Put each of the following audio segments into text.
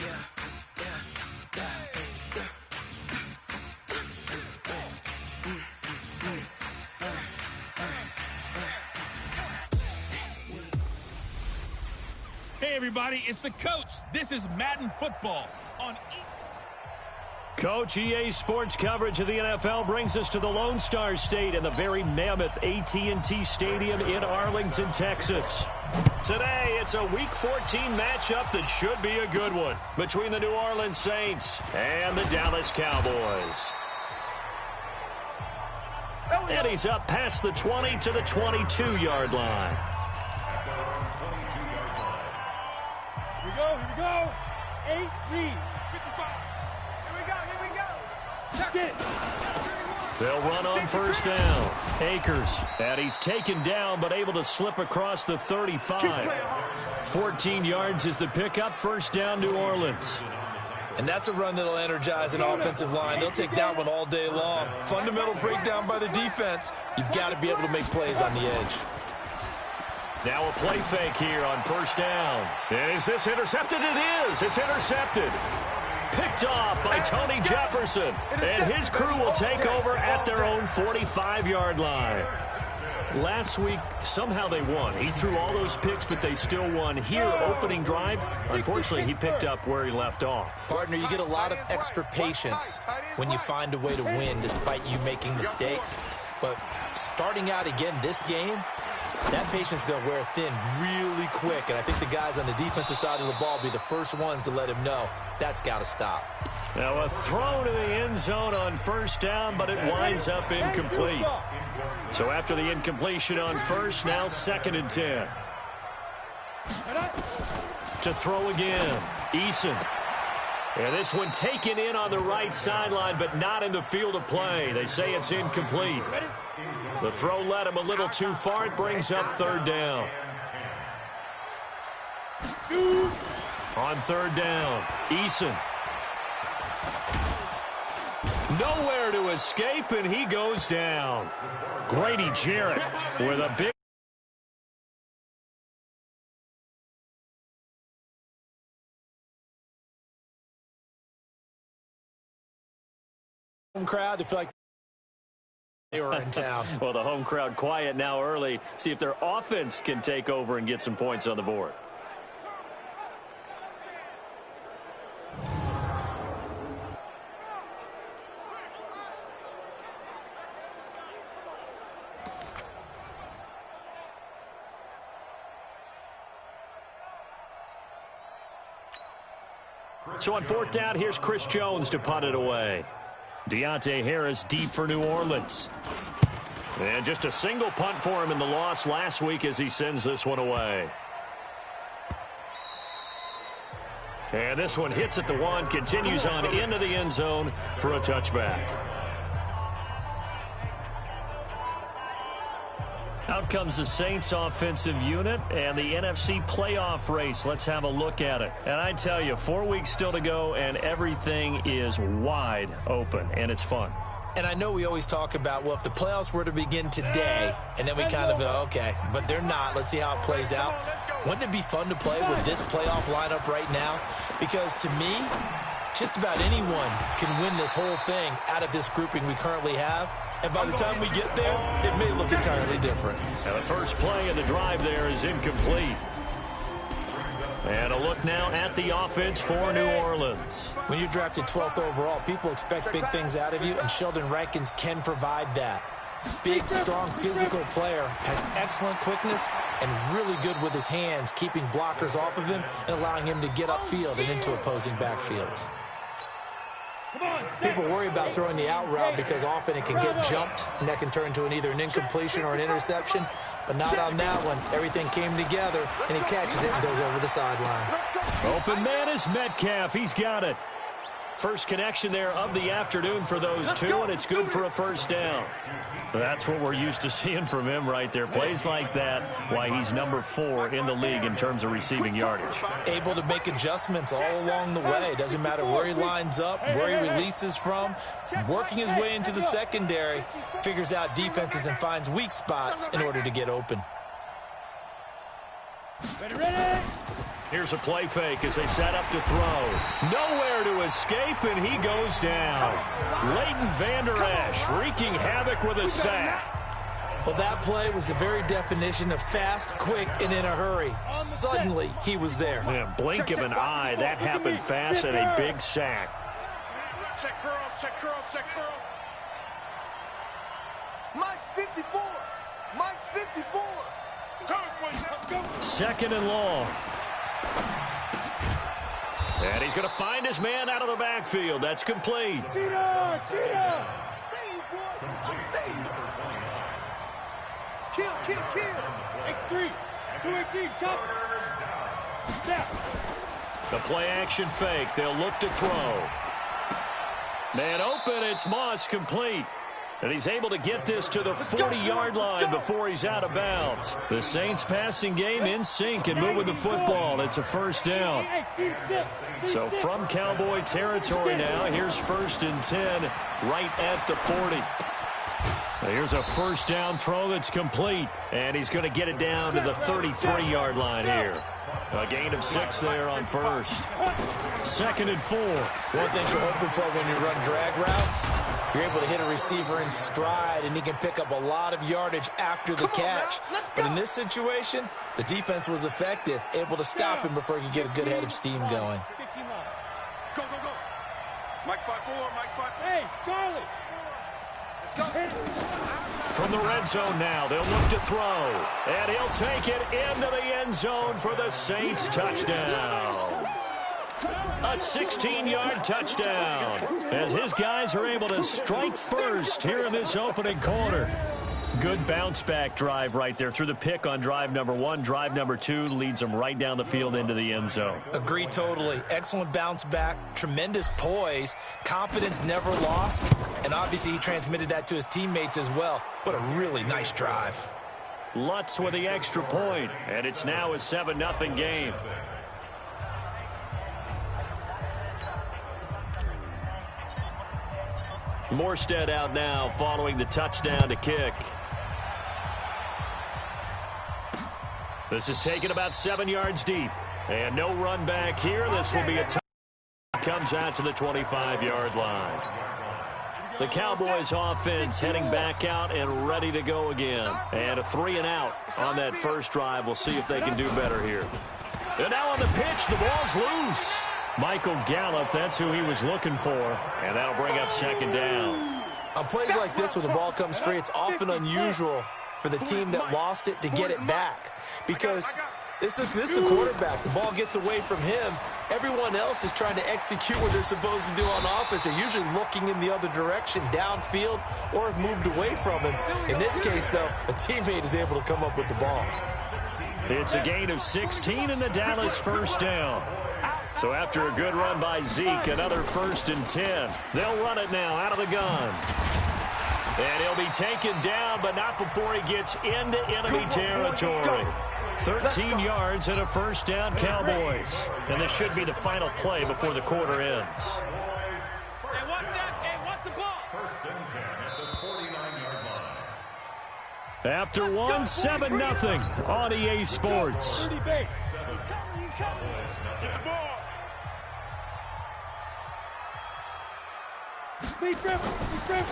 Hey everybody, it's the coach. This is Madden Football on Coach, EA Sports coverage of the NFL brings us to the Lone Star State and the very mammoth AT&T Stadium in Arlington, Texas. Today, it's a Week 14 matchup that should be a good one between the New Orleans Saints and the Dallas Cowboys. And he's up past the 20 to the 22-yard line. Here we go. 18. They'll run on first down. Akers, and he's taken down but able to slip across the 35. 14 yards is the pickup. First down, New Orleans. And that's a run that'll energize an offensive line. They'll take that one all day long. Fundamental breakdown by the defense. You've got to be able to make plays on the edge. Now a play fake here on first down. Is this intercepted? It is. It's intercepted. Picked off by Tony Jefferson. And his crew will take over at their own 45-yard line. Last week, somehow they won. He threw all those picks, but they still won. Here, opening drive, unfortunately, he picked up where he left off. Partner, you get a lot of extra patience when you find a way to win despite you making mistakes. But starting out again this game, that patience is going to wear thin really quick, and I think the guys on the defensive side of the ball will be the first ones to let him know that's got to stop. Now a throw to the end zone on first down, but it winds up incomplete. So after the incompletion on first, now 2nd and 10. To throw again, Eason. And this one taken in on the right sideline, but not in the field of play. They say it's incomplete. The throw led him a little too far. It brings up 3rd down. On 3rd down, Eason. Nowhere to escape, and he goes down. Grady Jarrett with a big... Home crowd to feel like they were in town. Well, the home crowd quiet now early. See if their offense can take over and get some points on the board. So on 4th down, here's Chris Jones to punt it away. Deontay Harris deep for New Orleans. And just a single punt for him in the loss last week as he sends this one away. And this one hits at the 1, continues on into the end zone for a touchback. Out comes the Saints offensive unit and the NFC playoff race. Let's have a look at it. And I tell you, 4 weeks still to go, and everything is wide open, and it's fun. And I know we always talk about, well, if the playoffs were to begin today, and then we kind of go, okay, but they're not. Let's see how it plays out. Wouldn't it be fun to play with this playoff lineup right now? Because to me, just about anyone can win this whole thing out of this grouping we currently have. And by the time we get there, it may look entirely different. And the first play of the drive there is incomplete. And a look now at the offense for New Orleans. When you're drafted 12th overall, people expect big things out of you, and Sheldon Rankins can provide that. Big, strong, physical player, has excellent quickness, and is really good with his hands, keeping blockers off of him and allowing him to get upfield and into opposing backfields. People worry about throwing the out route because often it can get jumped, and that can turn into either an incompletion or an interception. But not on that one. Everything came together, and he catches it and goes over the sideline. Open man is Metcalf. He's got it. First connection there of the afternoon for those two, and it's good for a first down. That's what we're used to seeing from him right there. Plays like that, why he's number 4 in the league in terms of receiving yardage. Able to make adjustments all along the way. Doesn't matter where he lines up, where he releases from. Working his way into the secondary, figures out defenses and finds weak spots in order to get open. Ready. Here's a play fake as they set up to throw. Nowhere to escape, and he goes down. Leighton Vander Esch wreaking havoc with a sack. Well, that play was the very definition of fast, quick, and in a hurry. Suddenly, he was there. Yeah, blink of an eye, that happened fast and a big sack. Check curls, check curls, check curls. Mike's 54. Mike's 54. Second and long. And he's going to find his man out of the backfield. That's complete. Cheetah! Cheetah! Kill, kill, kill. X3. 2XC, chop. Step. The play action fake. They'll look to throw. Man open. It's Moss complete. And he's able to get this to the 40-yard line before he's out of bounds. The Saints passing game in sync and moving the football. It's a first down. So from Cowboy territory now, here's 1st and 10 right at the 40. Here's a first down throw that's complete. And he's going to get it down to the 33-yard line here. A gain of 6 there on first. 2nd and 4. One thing you're hoping for when you run drag routes, you're able to hit a receiver in stride, and he can pick up a lot of yardage after the catch. But in this situation, the defense was effective, able to stop him before he could get a good head of steam going. Go, go, go. Mike's 5-4, Mike's 5. Hey, Charlie. Let's go. From the red zone now, they'll look to throw. And he'll take it into the end zone for the Saints touchdown. A 16-yard touchdown as his guys are able to strike first here in this opening quarter. Good bounce-back drive right there through the pick on drive number 1. Drive number 2 leads them right down the field into the end zone. Agree totally. Excellent bounce back, tremendous poise, confidence never lost, and obviously he transmitted that to his teammates as well. What a really nice drive. Lutz with the extra point, and it's now a 7-0 game. Morstead out now following the touchdown to kick. This is taken about 7 yards deep. And no run back here. This will be a touchdown. Comes out to the 25-yard line. The Cowboys offense heading back out and ready to go again. And a 3-and-out on that first drive. We'll see if they can do better here. And now on the pitch, the ball's loose. Michael Gallup, that's who he was looking for. And that'll bring up 2nd down. On plays like this where the ball comes free, it's often unusual for the team that lost it to get it back. Because this is a quarterback. The ball gets away from him. Everyone else is trying to execute what they're supposed to do on offense. They're usually looking in the other direction, downfield, or have moved away from him. In this case, though, a teammate is able to come up with the ball. It's a gain of 16 and the Dallas first down. So after a good run by Zeke, another 1st and 10. They'll run it now out of the gun. And he'll be taken down, but not before he gets into enemy territory. 13 yards and a first down, Cowboys. And this should be the final play before the quarter ends. Hey, watch that. Hey, watch the ball. 1st and 10 at the 49-yard line. After 7-0 on EA Sports. Get the ball.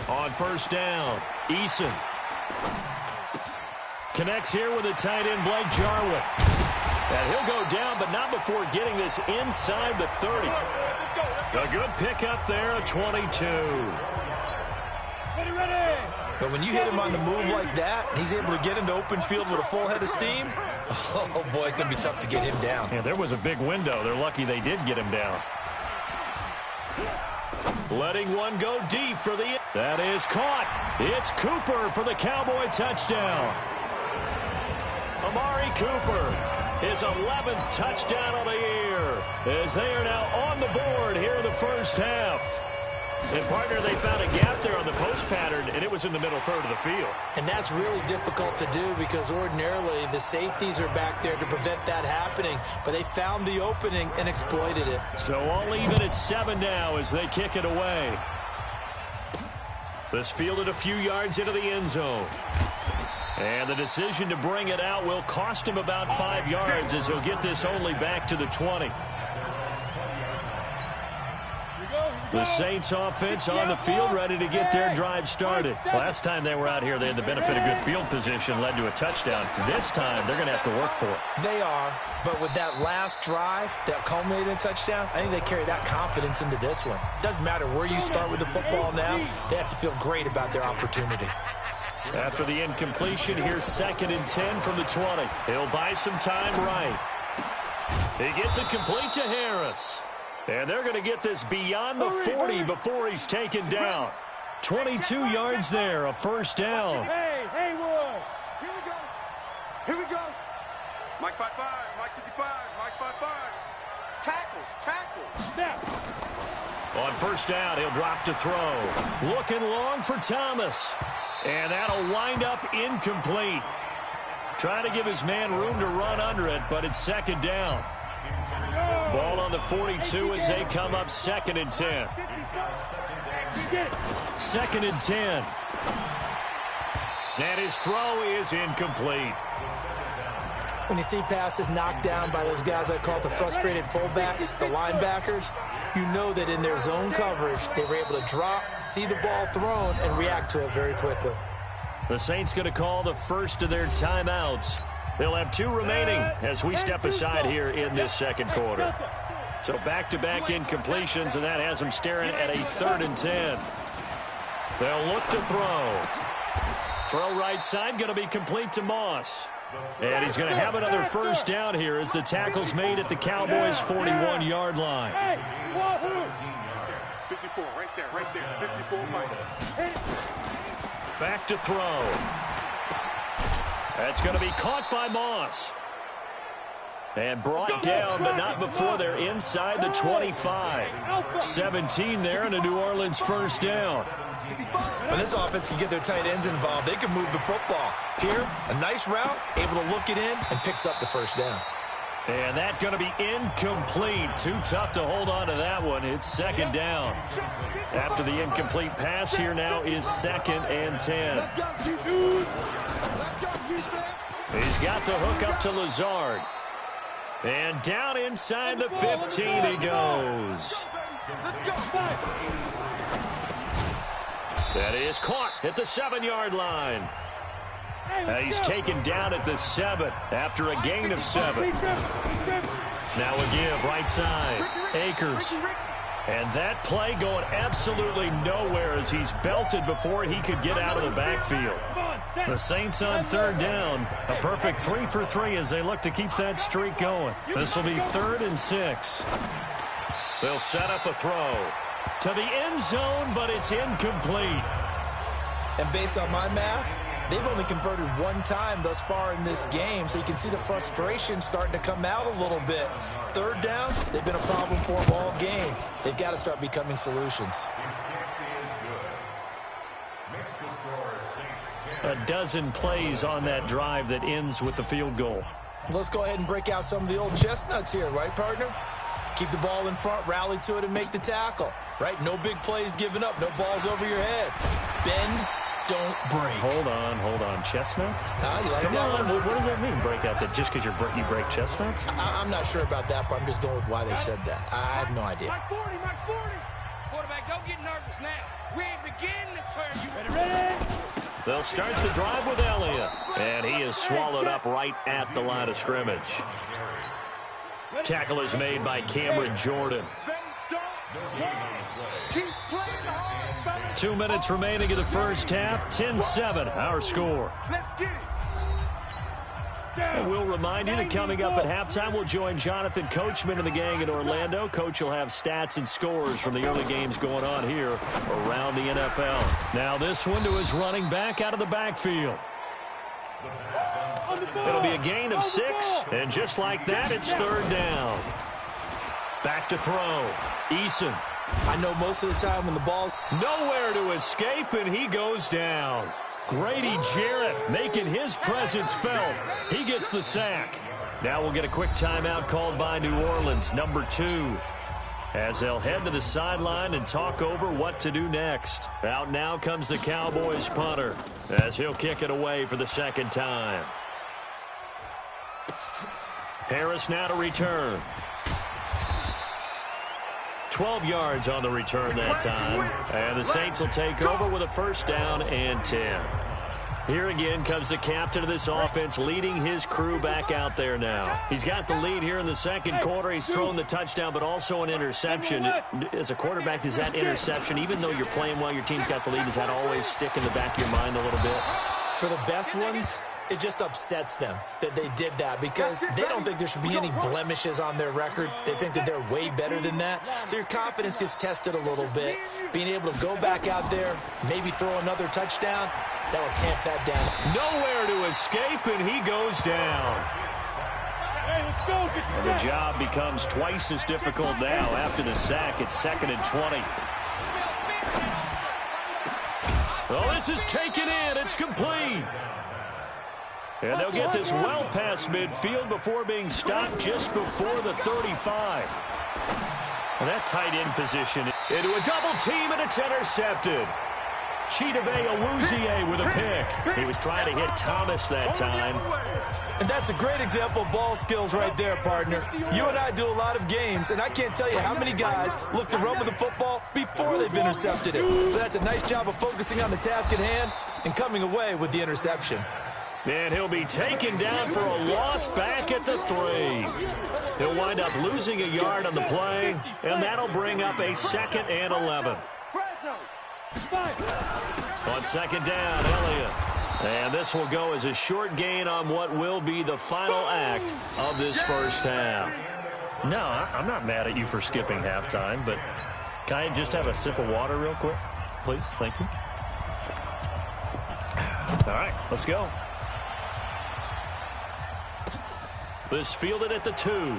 On first down, Eason connects here with the tight end, Blake Jarwin. And he'll go down, but not before getting this inside the 30. A good pickup there, a 22. But when you hit him on the move like that, he's able to get into open field with a full head of steam, oh boy, it's going to be tough to get him down. Yeah, there was a big window. They're lucky they did get him down. Letting one go deep for the... That is caught. It's Cooper for the Cowboy touchdown. Amari Cooper, his 11th touchdown of the year, as they are now on the board here in the first half. And, partner, they found a gap there on the post pattern, and it was in the middle third of the field. And that's really difficult to do because ordinarily the safeties are back there to prevent that happening. But they found the opening and exploited it. So all even at 7 now as they kick it away. This fielded a few yards into the end zone. And the decision to bring it out will cost him about 5 yards as he'll get this only back to the 20. The Saints offense on the field, ready to get their drive started. Last time they were out here, they had the benefit of good field position, led to a touchdown. This time, they're going to have to work for it. They are, but with that last drive that culminated in a touchdown, I think they carry that confidence into this one. Doesn't matter where you start with the football now, they have to feel great about their opportunity. After the incompletion, here's 2nd and 10 from the 20. He'll buy some time right. He gets it complete to Harris. And they're going to get this beyond the 40 before he's taken down. 22 yards there, a first down. Hey, Haywood. Here we go. Here we go. Mike 5-5, Mike 55, Mike 5-5. Tackles. Snap. On first down, he'll drop to throw. Looking long for Thomas. And that'll wind up incomplete. Trying to give his man room to run under it, but it's 2nd down. Ball on the 42 as they come up 2nd and 10. 2nd and 10. And his throw is incomplete. When you see passes knocked down by those guys I call the frustrated fullbacks, the linebackers, you know that in their zone coverage, they were able to drop, see the ball thrown, and react to it very quickly. The Saints going to call the first of their timeouts. They'll have 2 remaining as we step aside here in this 2nd quarter. So back-to-back incompletions, and that has them staring at a 3rd and 10. They'll look to throw. Throw right side, going to be complete to Moss. And he's going to have another first down here as the tackle's made at the Cowboys' 41-yard line. 54, right there, 54, Mike. Back to throw. That's going to be caught by Moss. And brought down, but not before they're inside the 25. 17 there and a New Orleans first down. When this offense can get their tight ends involved, they can move the football. Here, a nice route, able to look it in, and picks up the first down. And that's going to be incomplete. Too tough to hold on to that one. It's 2nd down. After the incomplete pass, here now is 2nd and 10. Let's go, defense. Let's go, defense. He's got the hook up to Lazard. And down inside the 15 he goes. That is caught at the 7-yard line. He's taken down at the 7 after a gain of 7. Now a give right side. Akers. And that play going absolutely nowhere as he's belted before he could get out of the backfield. The Saints on 3rd down. A perfect 3 for 3 as they look to keep that streak going. This will be 3rd and 6. They'll set up a throw to the end zone, but it's incomplete. And based on my math, they've only converted 1 time thus far in this game, so you can see the frustration starting to come out a little bit. 3rd downs, they've been a problem for them all game. They've got to start becoming solutions. A dozen plays on that drive that ends with the field goal. Let's go ahead and break out some of the old chestnuts here, right, partner? Keep the ball in front, rally to it, and make the tackle, right? No big plays given up, no balls over your head. Bend, don't break. Hold on. Chestnuts? You like Come that on, one? what does that mean, break out? That just because you break chestnuts? I'm not sure about that, but I'm just going with why they said that. I have no idea. Mike 40, Mike 40. Quarterback, don't get nervous now. We ain't beginning to turn you. Ready? They'll start the drive with Elliott, and he is swallowed up right at the line of scrimmage. Tackle is made by Cameron Jordan. 2 minutes remaining in the first half. 10-7, our score. And we'll remind you that coming up at halftime, we'll join Jonathan Coachman and the gang in Orlando. Coach will have stats and scores from the early games going on here around the NFL. Now this one to his running back out of the backfield. It'll be a gain of 6, and just like that, it's 3rd down. Back to throw. Eason. I know most of the time when the ball's Nowhere to escape, and he goes down. Grady Jarrett making his presence felt. He gets the sack. Now we'll get a quick timeout called by New Orleans, number 2. as they'll head to the sideline and talk over what to do next. Out now comes the Cowboys punter as he'll kick it away for the second time. Harris now to return. 12 yards on the return that time. And the Saints will take over with a first down and 10. Here again comes the captain of this offense leading his crew back out there now. He's got the lead here in the second quarter. He's thrown the touchdown, but also an interception. As a quarterback, does that interception, even though you're playing well, your team's got the lead, does that always stick in the back of your mind a little bit? For the best ones, it just upsets them that they did that because they don't think there should be any blemishes on their record. They think that they're way better than that. So your confidence gets tested a little bit. Being able to go back out there, maybe throw another touchdown, that will tamp that down. Nowhere to escape, and he goes down. Hey, let's go. And the job becomes twice as difficult now after the sack. It's 2nd and 20. Well, this is taken in. It's complete. And they'll get this well past midfield before being stopped just before the 35. And that tight end position into a double team, and it's intercepted. Chidobe Awuzie with a pick. He was trying to hit Thomas that time. And that's a great example of ball skills right there, partner. You and I do a lot of games, and I can't tell you how many guys look to run with the football before they've intercepted it. So that's a nice job of focusing on the task at hand and coming away with the interception. And he'll be taken down for a loss back at the 3. He'll wind up losing a yard on the play, and that'll bring up a 2nd and 11. On 2nd down, Elliott. And this will go as a short gain on what will be the final act of this first half. No, I'm not mad at you for skipping halftime, but can I just have a sip of water real quick? Please, thank you. All right, let's go. This fielded at the 2.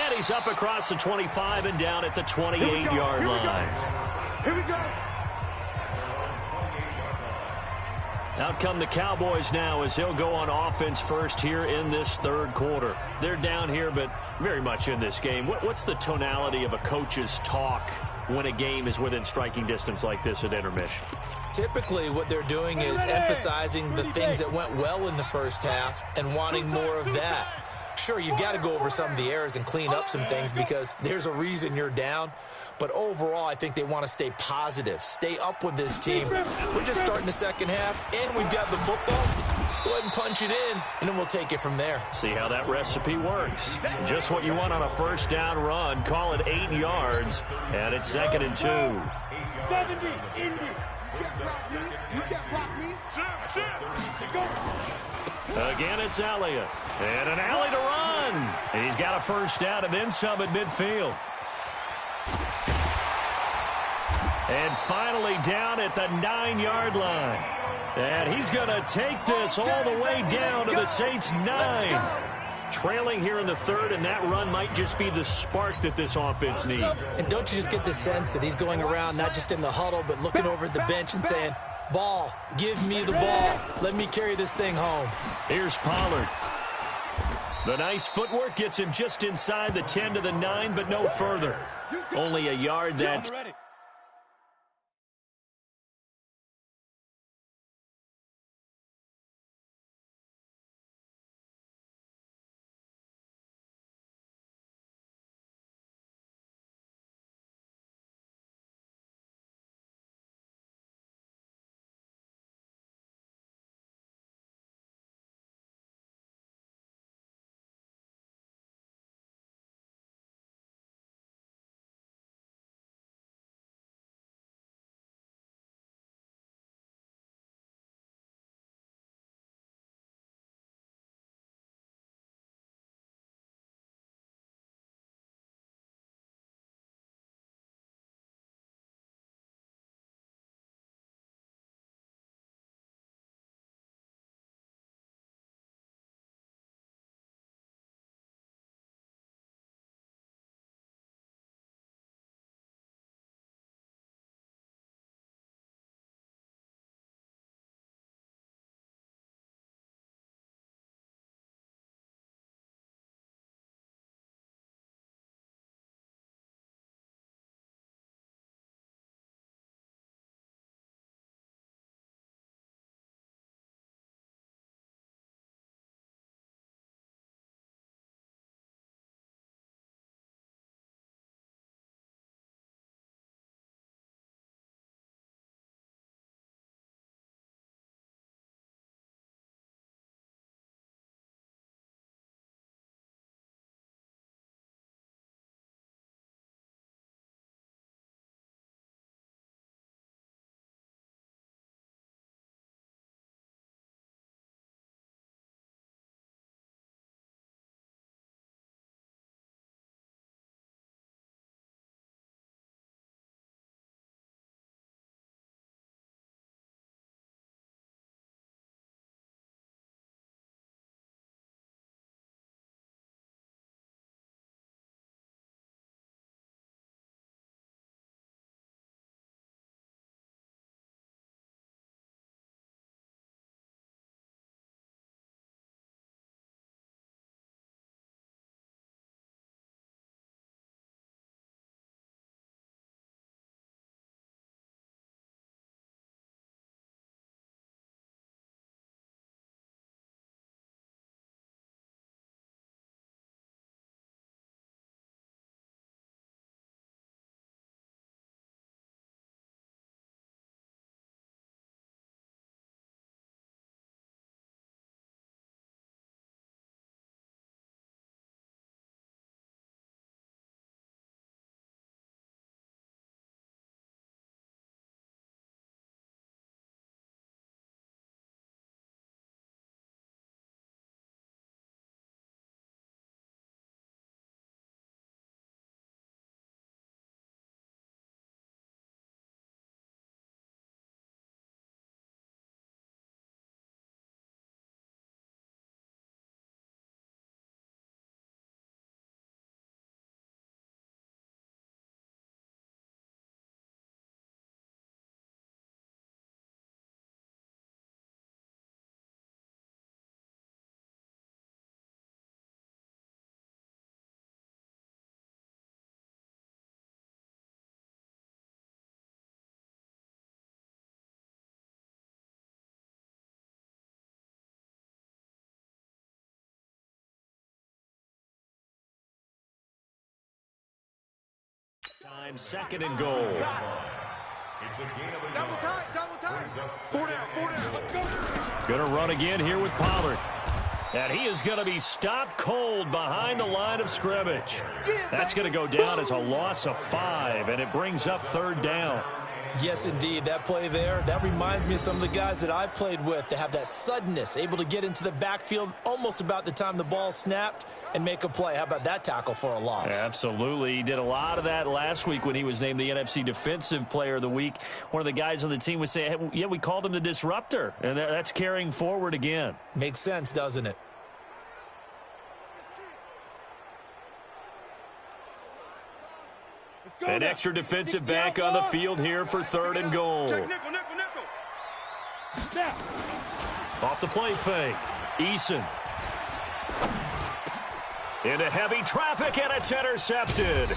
And he's up across the 25 and down at the 28-yard line. Here we go. Out come the Cowboys now as they'll go on offense first here in this third quarter. They're down here, but very much in this game. What's the tonality of a coach's talk when a game is within striking distance like this at intermission? Typically, what they're doing is emphasizing the things that went well in the first half and wanting more of that. Sure, you've got to go over some of the errors and clean up some things because there's a reason you're down. But overall, I think they want to stay positive, stay up with this team. We're just starting the second half, and we've got the football. Let's go ahead and punch it in, and then we'll take it from there. See how that recipe works. Just what you want on a first down run. Call it 8 yards, and it's 2nd and 2. 70, Indy. You can't block me. Again, it's Elliott. And an alley to run. He's got a first down and then some at midfield. And finally down at the 9-yard line. And he's going to take this all the way down to the Saints' 9. Trailing here in the third, and that run might just be the spark that this offense needs. And don't you just get the sense that he's going around not just in the huddle, but looking over at the bench and saying, ball, give me the ball. Let me carry this thing home. Here's Pollard. The nice footwork gets him just inside the 10 to the 9, but no further. Only a yard that Time, second and goal. It's a gain of a Double yard. time, double time. 4 down, let's go. Going to run again here with Pollard. And he is going to be stopped cold behind the line of scrimmage. That's going to go down as a loss of 5, and it brings up third down. Yes, indeed. That play there, that reminds me of some of the guys that I played with to have that suddenness, able to get into the backfield almost about the time the ball snapped and make a play. How about that tackle for a loss? Absolutely. He did a lot of that last week when he was named the NFC Defensive Player of the Week. One of the guys on the team was saying, hey, yeah, we called him the disruptor, and that's carrying forward again. Makes sense, doesn't it? An extra defensive back on the field here for third and goal. Check nickel, nickel, nickel. Off the play fake. Eason. Into heavy traffic, and it's intercepted.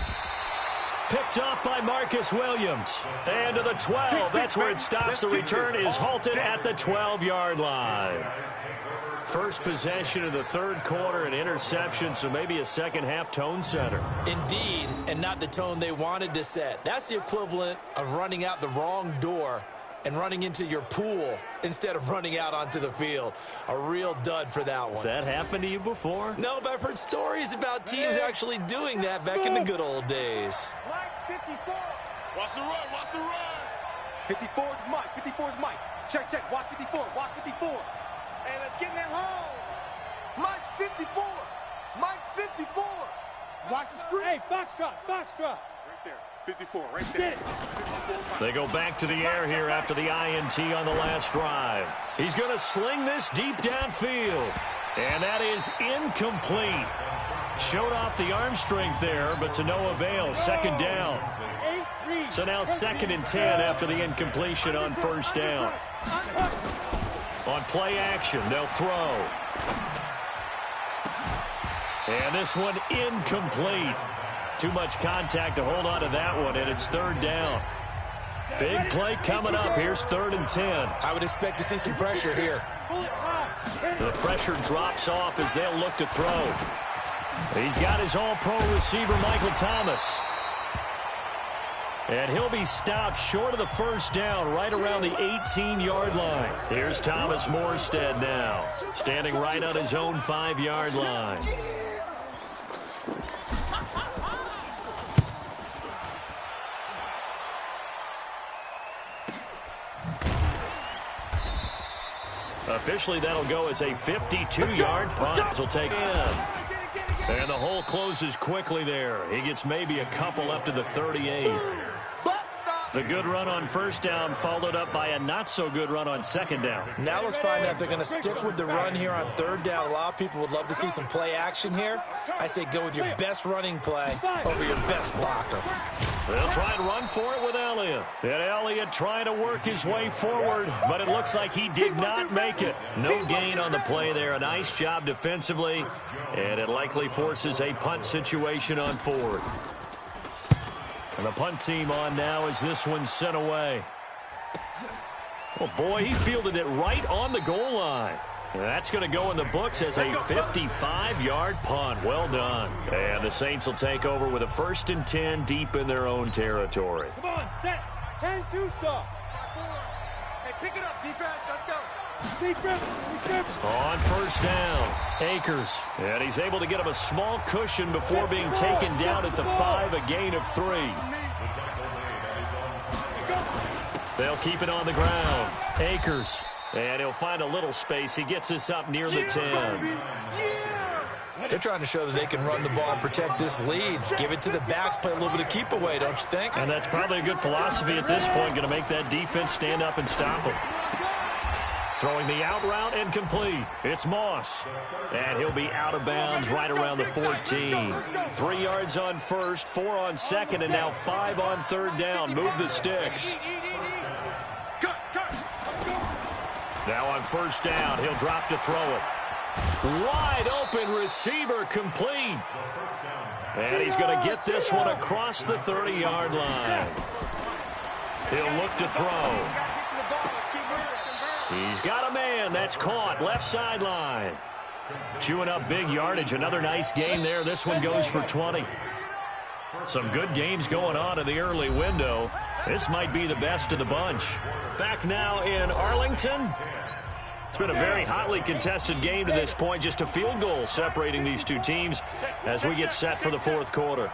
Picked off by Marcus Williams. And to the 12. That's where it stops. The return is halted at the 12-yard line. First possession of the third quarter, an interception, so maybe a second-half tone setter. Indeed, and not the tone they wanted to set. That's the equivalent of running out the wrong door and running into your pool instead of running out onto the field. A real dud for that one. Has that happened to you before? No, but I've heard stories about teams actually doing that back in the good old days. Mike 54. Watch the run, watch the run. 54 is Mike, 54 is Mike. Check, check, watch 54, watch 54. Hey, let's get in that holes. Mike's 54. Mike's 54. Watch the screen. Hey, foxtrot, foxtrot. Right there, 54, right there. 54. They go back to the air here after the INT on the last drive. He's going to sling this deep downfield. And that is incomplete. Showed off the arm strength there, but to no avail. Second down. So now second and 10 after the incompletion on first down. On play action, they'll throw. And this one incomplete. Too much contact to hold on to that one, and it's third down. Big play coming up. Here's third and 10. I would expect to see some pressure here. The pressure drops off as they'll look to throw. He's got his all-pro receiver, Michael Thomas. And he'll be stopped short of the first down right around the 18-yard line. Here's Thomas Morstead now, standing right on his own 5-yard line. Officially, that'll go as a 52-yard punt. Will take in. And the hole closes quickly there. He gets maybe a couple up to the 38. The good run on first down followed up by a not-so-good run on second down. Now let's find out if they're going to stick with the run here on third down. A lot of people would love to see some play action here. I say go with your best running play over your best blocker. They'll try and run for it with Elliott. And Elliott trying to work his way forward, but it looks like he did not make it. No gain on the play there. A nice job defensively, and it likely forces a punt situation on fourth. And the punt team on now as this one's sent away. Well, boy, he fielded it right on the goal line. And that's going to go in the books as a 55-yard punt. Well done. And the Saints will take over with a 1st and 10 deep in their own territory. Come on, set. 10-2 stop. Hey, pick it up, defense. Let's go. On first down, Akers. And he's able to get him a small cushion before being taken down at the 5, a gain of 3. They'll keep it on the ground. Akers. And he'll find a little space. He gets us up near the 10. They're trying to show that they can run the ball and protect this lead. Give it to the backs, play a little bit of keep away, don't you think? And that's probably a good philosophy at this point. Going to make that defense stand up and stop him. Throwing the out route and complete. It's Moss. And he'll be out of bounds right around the 14. 3 yards on first, 4 on second, and now 5 on third down. Move the sticks. Now on first down, he'll drop to throw it. Wide open receiver complete. And he's going to get this one across the 30-yard line. He'll look to throw. He's got a man. That's caught. Left sideline. Chewing up big yardage. Another nice gain there. This one goes for 20. Some good games going on in the early window. This might be the best of the bunch. Back now in Arlington. It's been a very hotly contested game to this point. Just a field goal separating these two teams as we get set for the fourth quarter.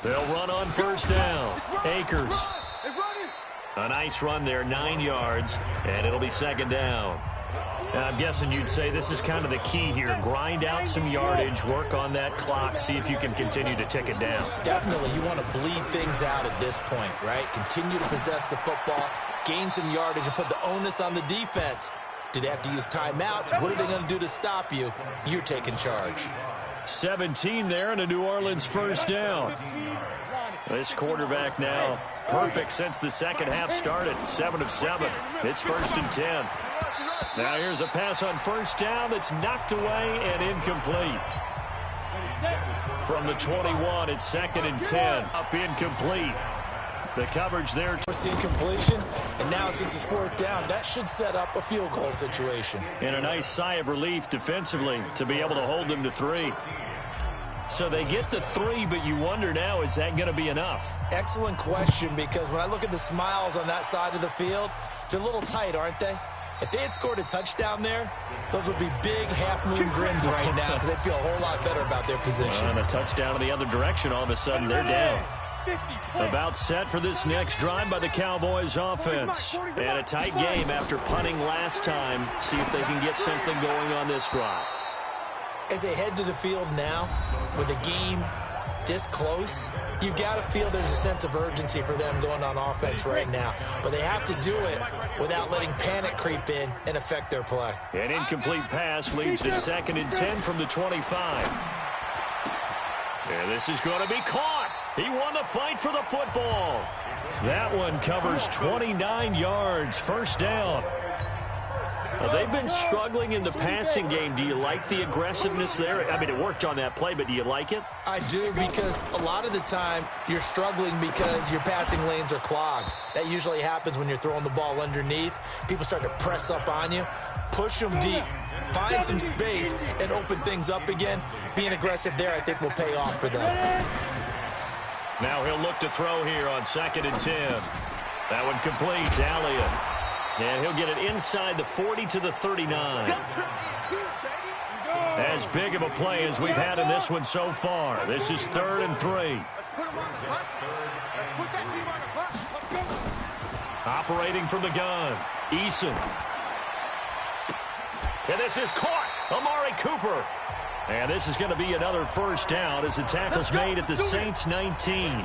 They'll run on first down. Akers. A nice run there, 9 yards, and it'll be second down. I'm guessing you'd say this is kind of the key here. Grind out some yardage, work on that clock, see if you can continue to tick it down. Definitely, you want to bleed things out at this point, right? Continue to possess the football, gain some yardage, and put the onus on the defense. Do they have to use timeouts? What are they going to do to stop you? You're taking charge. 17 there and a New Orleans first down. This quarterback now perfect since the second half started. 7 of 7. It's 1st and 10. Now here's a pass on first down that's knocked away and incomplete. From the 21, it's 2nd and 10. Up incomplete. The coverage there. Seeing completion, and now since it's 4th down, that should set up a field goal situation. And a nice sigh of relief defensively to be able to hold them to 3. So they get to 3, but you wonder now, is that going to be enough? Excellent question, because when I look at the smiles on that side of the field, they're a little tight, aren't they? If they had scored a touchdown there, those would be big half-moon grins right now because they'd feel a whole lot better about their position. And a touchdown in the other direction, all of a sudden they're down. About set for this next drive by the Cowboys offense. And a tight game after punting last time. See if they can get something going on this drive. As they head to the field now, with a game this close, you've got to feel there's a sense of urgency for them going on offense right now. But they have to do it without letting panic creep in and affect their play. An incomplete pass leads to 2nd and 10 from the 25. And this is going to be caught. He won the fight for the football. That one covers 29 yards. First down. They've been struggling in the passing game. Do you like the aggressiveness there? I mean, it worked on that play, but do you like it? I do, because a lot of the time you're struggling because your passing lanes are clogged. That usually happens when you're throwing the ball underneath. People start to press up on you. Push them deep. Find some space and open things up again. Being aggressive there, I think, will pay off for them. Now he'll look to throw here on 2nd and 10. That one completes. Elliott. And he'll get it inside the 40 to the 39. As big of a play as we've had in this one so far. This is 3rd and 3. Operating from the gun. Eason. And this is caught. Amari Cooper. And this is going to be another first down as the tackle's made at the Saints 19.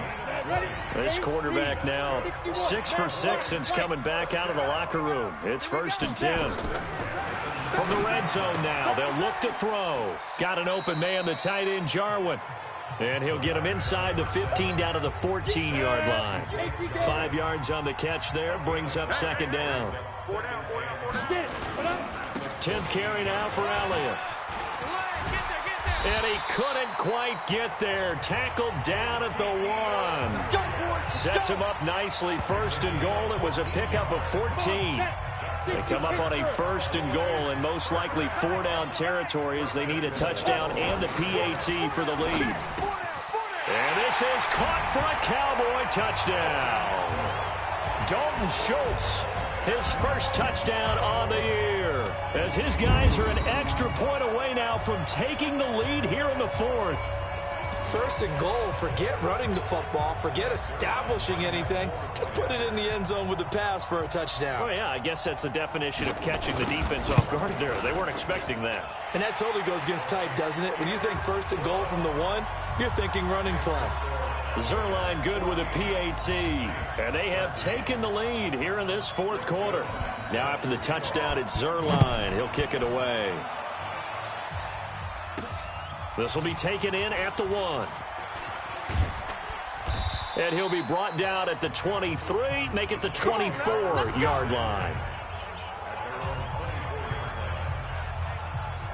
This quarterback now 6 for 6 since coming back out of the locker room. It's 1st and 10. From the red zone now, they'll look to throw. Got an open man, the tight end, Jarwin. And he'll get him inside the 15 down to the 14-yard line. 5 yards on the catch there, brings up 2nd down. 10th carry now for Elliott. And he couldn't quite get there. Tackled down at the 1. Sets him up nicely. 1st and goal. It was a pickup of 14. They come up on a 1st and goal and most likely 4-down territory as they need a touchdown and a PAT for the lead. And this is caught for a Cowboy touchdown. Dalton Schultz, his first touchdown on the year, as his guys are an extra point away now from taking the lead here in the 4th. 1st and goal. Forget running the football. Forget establishing anything. Just put it in the end zone with the pass for a touchdown. Oh, yeah, I guess that's the definition of catching the defense off guard there. They weren't expecting that. And that totally goes against type, doesn't it? When you think 1st and goal from the 1, you're thinking running play. Zerline good with a PAT. And they have taken the lead here in this 4th quarter. Now after the touchdown, it's Zerline. He'll kick it away. This will be taken in at the 1. And he'll be brought down at the 23, make it the 24-yard line.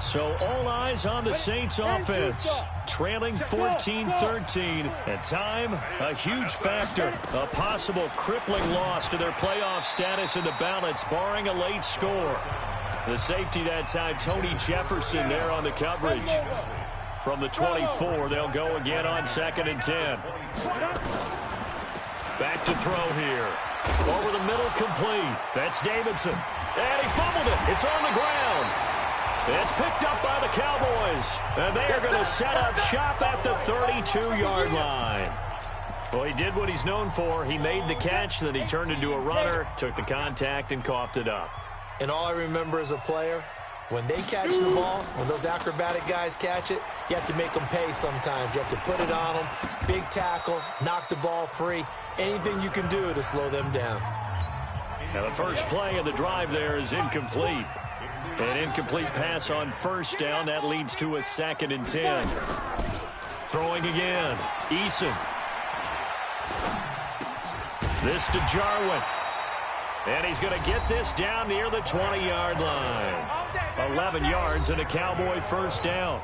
So all eyes on the Saints offense, trailing 14-13, and time, a huge factor, a possible crippling loss to their playoff status in the balance, barring a late score. The safety that time, Tony Jefferson there on the coverage. From the 24, they'll go again on 2nd and 10. Back to throw here. Over the middle, complete. That's Davidson. And he fumbled it. It's on the ground. It's picked up by the Cowboys. And they are going to set up shop at the 32-yard line. Well, he did what he's known for. He made the catch, then he turned into a runner, took the contact, and coughed it up. And all I remember as a player, when they catch the ball, when those acrobatic guys catch it, you have to make them pay sometimes. You have to put it on them, big tackle, knock the ball free, anything you can do to slow them down. Now the first play of the drive there is incomplete. An incomplete pass on 1st down. That leads to a 2nd and 10. Throwing again. Eason. This to Jarwin. And he's going to get this down near the 20-yard line. 11 yards and a Cowboy 1st down.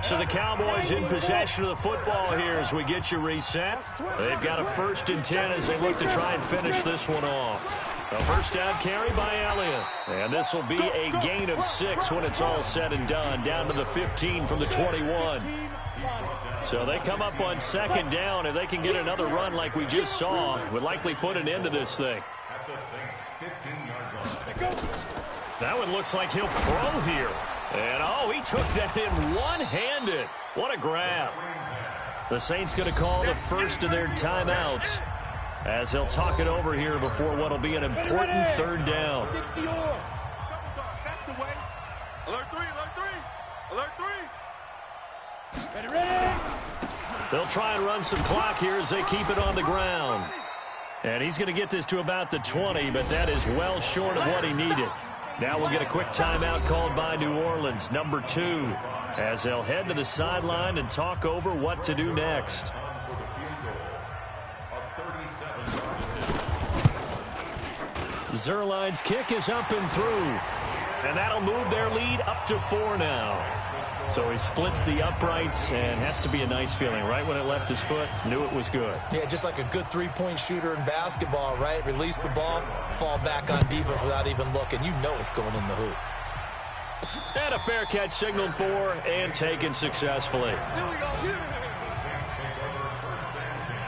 So the Cowboys in possession of the football here as we get you reset. They've got a 1st and 10 as they look to try and finish this one off. A 1st down carry by Elliott. And this will be a gain of 6 when it's all said and done. Down to the 15 from the 21. So they come up on 2nd down. If they can get another run like we just saw, would likely put an end to this thing. That one looks like he'll throw here. And, oh, he took that in one-handed. What a grab. The Saints going to call the first of their timeouts as they'll talk it over here before what will be an important 3rd down. That's the way. Alert 3, alert 3, alert 3. Ready. They'll try and run some clock here as they keep it on the ground. And he's going to get this to about the 20, but that is well short of what he needed. Now we'll get a quick timeout called by New Orleans, number 2, as they'll head to the sideline and talk over what to do next. Zerline's kick is up and through, and that'll move their lead up to 4 now. So he splits the uprights, and has to be a nice feeling. Right when it left his foot, knew it was good. Yeah, just like a good three-point shooter in basketball, right? Release the ball, fall back on defense without even looking. You know it's going in the hoop. And a fair catch signaled for and taken successfully.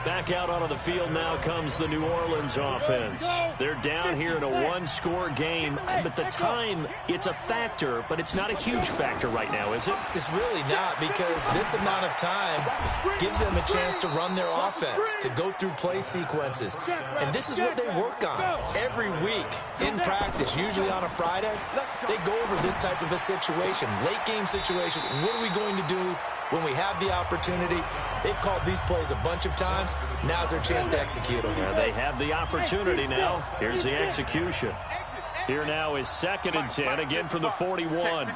Back out onto the field now comes the New Orleans offense. They're down here in a one-score game, but the time, it's a factor, but it's not a huge factor right now, is it? It's really not, because this amount of time gives them a chance to run their offense, to go through play sequences. And this is what they work on every week in practice, usually on a Friday. They go over this type of a situation, late-game situation. What are we going to do when we have the opportunity? They've called these plays a bunch of times. Now's their chance to execute them. Yeah, they have the opportunity now. Here's the execution. Here now is 2nd and 10, again from the 41.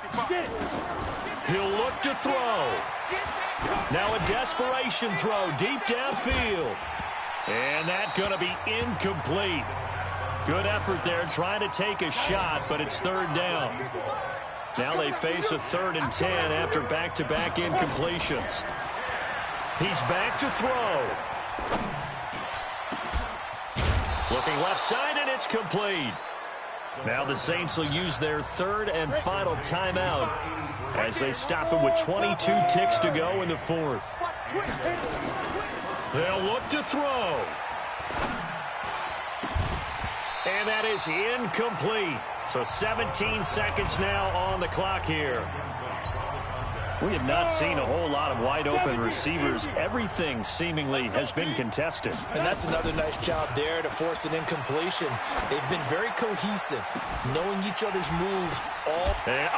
He'll look to throw. Now a desperation throw deep downfield. And that's going to be incomplete. Good effort there, trying to take a shot, but it's 3rd down. Now they face a 3rd and 10 after back-to-back incompletions. He's back to throw. Looking left side, and it's complete. Now the Saints will use their 3rd and final timeout as they stop him with 22 ticks to go in the 4th. They'll look to throw. And that is incomplete. So 17 seconds now on the clock here. We have not seen a whole lot of wide-open receivers. Everything seemingly has been contested. And that's another nice job there to force an incompletion. They've been very cohesive, knowing each other's moves all.